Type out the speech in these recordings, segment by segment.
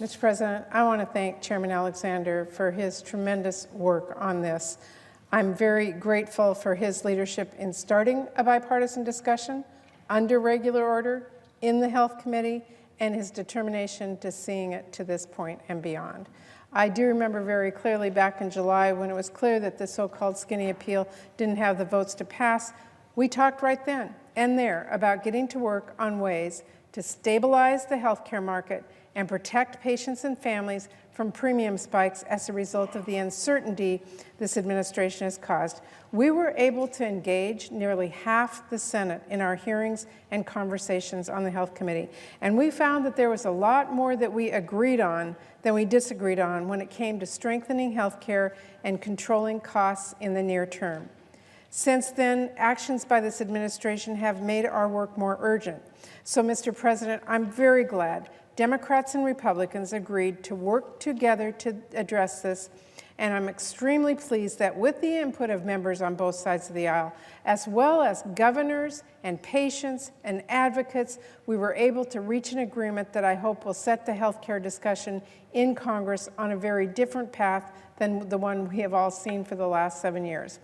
Mr. President, I want to thank Chairman Alexander for his tremendous work on this. I'm very grateful for his leadership in starting a bipartisan discussion under regular order in the Health Committee and his determination to seeing it to this point and beyond. I do remember very clearly back in July when it was clear that the so-called skinny appeal didn't have the votes to pass. We talked right then and there about getting to work on ways to stabilize the healthcare market and protect patients and families from premium spikes as a result of the uncertainty this administration has caused. We were able to engage nearly half the Senate in our hearings and conversations on the Health Committee, and we found that there was a lot more that we agreed on than we disagreed on when it came to strengthening healthcare and controlling costs in the near term. Since then, actions by this administration have made our work more urgent. So, Mr. President, I'm very glad Democrats and Republicans agreed to work together to address this, and I'm extremely pleased that with the input of members on both sides of the aisle, as well as governors and patients and advocates, we were able to reach an agreement that I hope will set the healthcare discussion in Congress on a very different path than the one we have all seen for the last 7 years.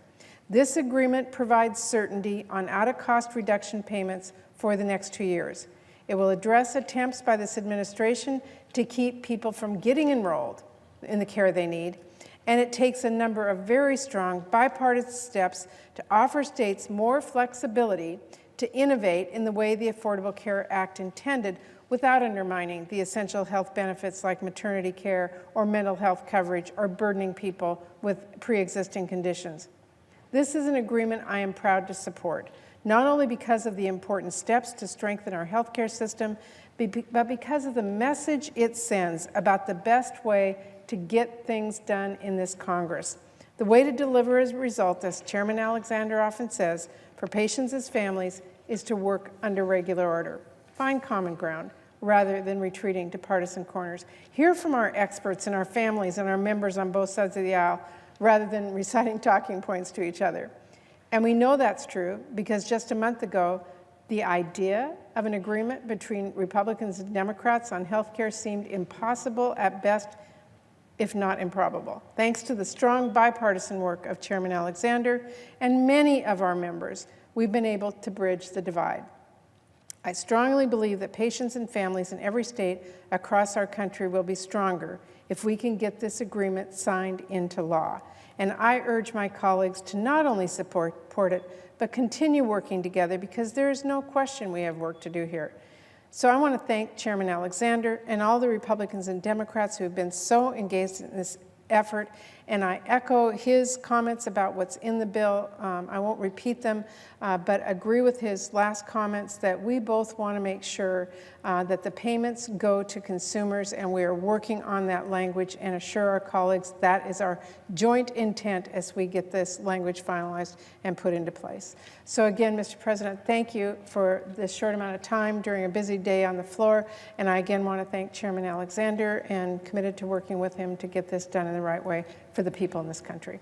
This agreement provides certainty on out-of-cost reduction payments for the next 2 years. It will address attempts by this administration to keep people from getting enrolled in the care they need, and it takes a number of very strong bipartisan steps to offer states more flexibility to innovate in the way the Affordable Care Act intended without undermining the essential health benefits like maternity care or mental health coverage or burdening people with pre-existing conditions. This is an agreement I am proud to support, not only because of the important steps to strengthen our healthcare system, but because of the message it sends about the best way to get things done in this Congress. The way to deliver a result, as Chairman Alexander often says, for patients as families is to work under regular order. Find common ground rather than retreating to partisan corners. Hear from our experts and our families and our members on both sides of the aisle rather than reciting talking points to each other. And we know that's true because just a month ago, the idea of an agreement between Republicans and Democrats on health care seemed impossible at best, if not improbable. Thanks to the strong bipartisan work of Chairman Alexander and many of our members, we've been able to bridge the divide. I strongly believe that patients and families in every state across our country will be stronger if we can get this agreement signed into law. And I urge my colleagues to not only support it, but continue working together because there is no question we have work to do here. So I want to thank Chairman Alexander and all the Republicans and Democrats who have been so engaged in this effort, and I echo his comments about what's in the bill. I won't repeat them, but agree with his last comments that we both want to make sure that the payments go to consumers, and we are working on that language and assure our colleagues that is our joint intent as we get this language finalized and put into place. So again, Mr. President, thank you for this short amount of time during a busy day on the floor, and I again want to thank Chairman Alexander and committed to working with him to get this done in the right way for the people in this country.